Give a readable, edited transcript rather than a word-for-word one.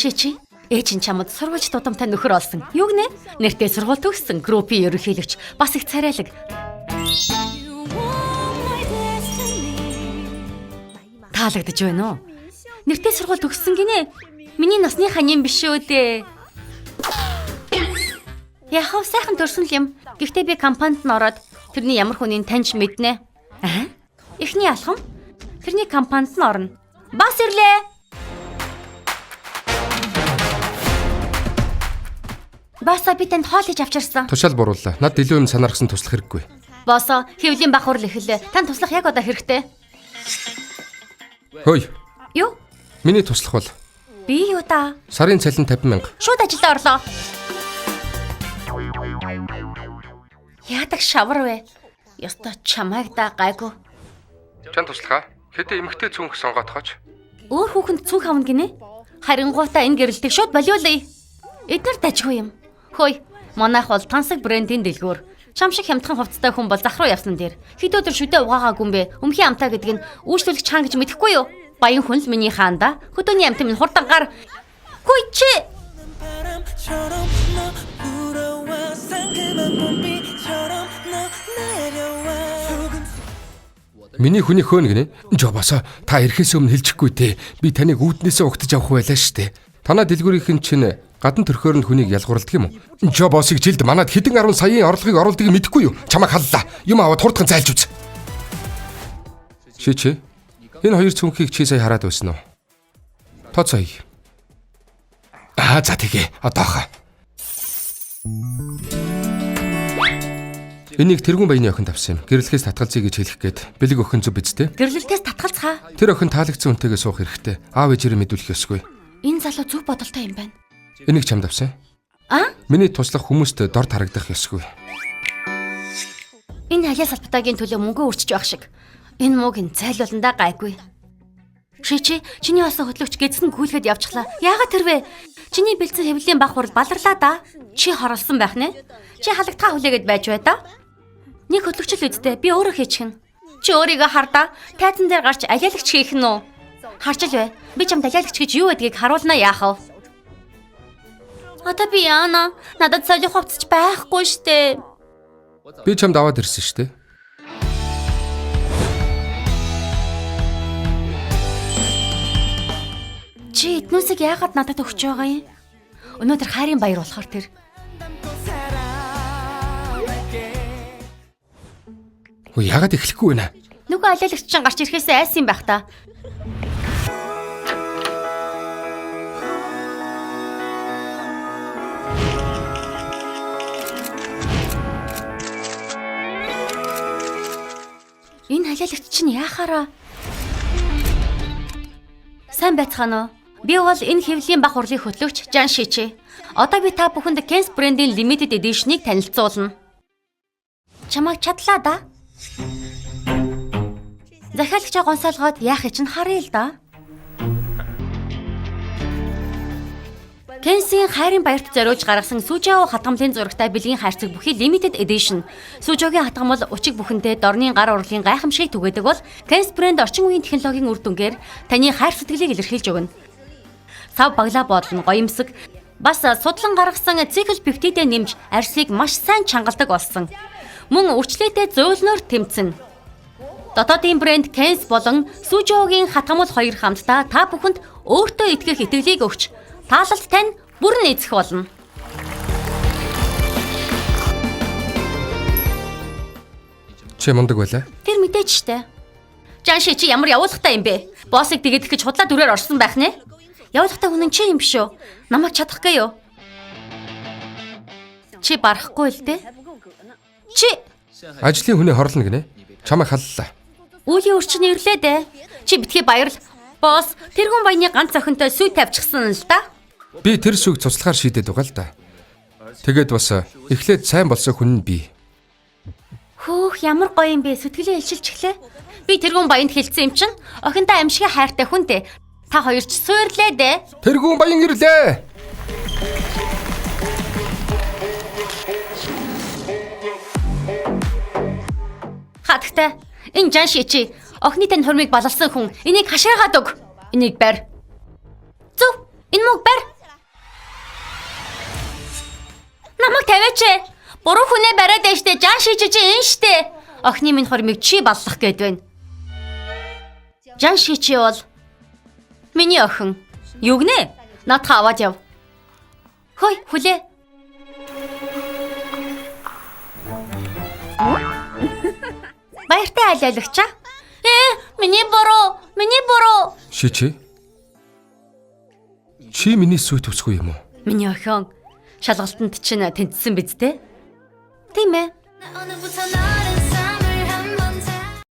Шичи, ээж нь чамд сургуульч тутамтай нөхөр олсон. Юу гинэ? Нэртэй сургууль төгссөн, группийн ерөнхийлөгч, бас их царайлаг. Таалагдж байна уу? Нэртэй сургууль төгссөн гинэ. Миний насны ханийн биш үү дээ. Яхав сайхан төрсөн л юм. Гэхдээ би компанид нь ороод тэрний ямар хүнийг таньж мэднэ. Эхний алхам тэрний компанид нь орно. Бас ирлээ. Баса би танд хоол хийж авчирсан. Тушаал бурууллаа. Над илүү юм санаархсан туслах хэрэггүй. Босо, хэвлийн бах хурал эхэллээ. Танд туслах яг одоо хэрэгтэй. Хөөе. Юу? Миний туслах бол Би юу та? сарын цалин 50,000. Шууд ажилдаа орлоо. Яадаг шавар вэ? Яста чамайг да гайгүй. Чан туслахаа. Хэдэ эмгтэй цүнх сонгоотгооч. Өөр хүүхэнд цүнх авна гинэ. Харингуутаа энэ гэрэлтийг шууд болиулъя. Эдгээр дажгүй юм. Хөөе, манайх бол тансаг брендийн дэлгүүр. Чам шиг хямдхан хувцастай хүн бол зах руу явсан дээр. Хэд өдөр шүдэ угаагаагүй юм бэ? Өмхийн амтаа гэдэг нь үйлчлүүлэгч хаан гэж мэдэхгүй юу? Баян хүн л миний хаанда. Хөдөөний амт минь хурдангаар. Хүй чи. Миний хүний хөөн гинэ. Жобосо та ирэхээс өмнө хэлчихгүй те. Би таныг үүднээсээ угтаж авах байлаа штэ. Танаа дэлгүүрийнхэн чинь гадна төрхөөр нь хүнийг ялгуурладаг юм уу? Жобосыг жилд манад хэдэн 10 саяын орлогыг оруулдгийг мэдэхгүй юу? Чамайг халлаа. Юм аваад хурдхан зайлж үз. Шичи. Энэ хоёр цүнхийг чи сая хараад байсан уу? Тооцоо. За тэгээ. Одоохоо. Энийг тэргүүн баяны охинд авсан юм. Гэрлэлхээс татгалзъя гэж хэлэх гээд бэлэг охин зүв биз дээ. Гэрлэлтээс татгалцгаа. Тэр охин таалагдсан үнтэйгээ суух хэрэгтэй. Аав ээжээрээ мэдүүлэх ёсгүй. Энэ залуу зөв бодолтой юм байна. Энийг чамд авсан. Миний туслах хүмүүст дорд харагдах ёсгүй. Энэ халиа салбатагийн төлөө мөнгө өрчж байх шиг. Энэ мууг нь зайлууландаа гайгүй. Шичи, чиний осоо хөтлөгч гэдсэн гүйлгээд явчихлаа. Яагаад тэр вэ? Чиний бэлдсэн хэвлэлийн бах хурал баларлаа да. Чи хорлсон байх нэ? Чи халагтаа хүлээгээд байж бай да. Нэг хөтлөгч л үсттэй. Би өөрөө хийчихнэ. Чи өөрийгөө хардаа. Тайзан дээр гарч алиалагч хийх нь үү? Харж л бай. Би чамд алиалагч гэж юу гэдгийг харуулнаа яах вэ? Одоо би яана? Надад солих хувцас байхгүй штэ. Би чамд аваад ирсэн штэ. Чи эднүсийг яагаад надад өгч байгаа юм? Өнөөдөр хайрын баяр болохоор тэр. Хөө яагаад эхлэхгүй вэ? Нөгөө алиалагч чинь гарч ирэхээс айсан байх та. Энэ алиалагч чинь яахаараа? Сайн байцгаана уу? Би бол энэ хэвлэлийн бах хурлын хөтлөгч Жан Шичи. Одоо би та бүхэнд Kens брендийн limited edition-ыг танилцуулна. Чамайг чадлаа да. Захиалагчаа гонсоолгоод яахыг чинь харъя л да. Kens-ийн хайрын баярт зориулж гаргасан Сүжао хатгамлын зурагтай бэлгийн хайрцаг бүхий limited edition. Сүжаогийн хатгамал учиг бүхэндээ дорны гар урлын гайхамшиг түгээдэг бол Kens брэнд орчин үеийн технологийн үр дүнгээр таны хайр сэтгэлийг илэрхийлж өгнө. Сав баглаа бодлон гоёмсог бас судлан гаргасан цикл пептидээ нэмж арьсыг маш сайн чангалдаг болсон. Мөн үрчлээтэй зөөлнөөр тэмцэнэ. Дотоодын брэнд Kens болон Сүжаогийн хатгамал хоёр хамтдаа та бүхэнд өөртөө итгэх итгэлийг өгч таалалт тань бүрэн эзэх болно. Чи мундаг байлаа. Тэр мэдээж штэ. Жан Шичи ямар явуулгатай юм бэ? Боссыг тэгээд гэж худлаа дүрээр орсон байх нэ? Явуулгатай хүн чи юм биш үү? Намайг чадах гээ юу? Чи барахгүй л дээ. Чи Ажлын хүнээ хорлно гинэ. Чамайг халлаа. үеийн өрчин ирлээ дээ. Чи битгий баярл. Босс, тэргүүн баяны ганц охинтой сүй тавьчихсан л да. Би тэр сүг цуцлагаар шийдээд байгаа л да. Тэгээд бас эхлээд сайн болсон хүн нь би. Хөөх, ямар гоё юм бэ? Сэтгэлээ илчилж эхлээ. Би тэргүүн баянд хэлсэн юм чинь охинтой амьшиг хайртай хүн дээ. Та хоёр ч суурлаа дээ. Тэргүүн баян ирлээ. Хатагтай. Энэ Жан Шичи, охины тань хурмыг балалсан хүн. Энийг хашаагаад өг. Энийг барь. Зөв. Энэ мөг барь. тавиач. Буруу хүнээ бариад байна штэ. Жан шийчиж энэ штэ. Охины минь хормыг чи баллах гээд байна. Жан шийчи бол миний охин. Юу гинэ? Надхаа аваад яв. Хөөе, хүлээ. Баяртай айлаалагчаа. Миний буруу. Шичи. Чи миний сүйт төвсгүй юм уу? Миний охин шалгалтанд чинь тэнцсэн биз дээ? Тийм ээ.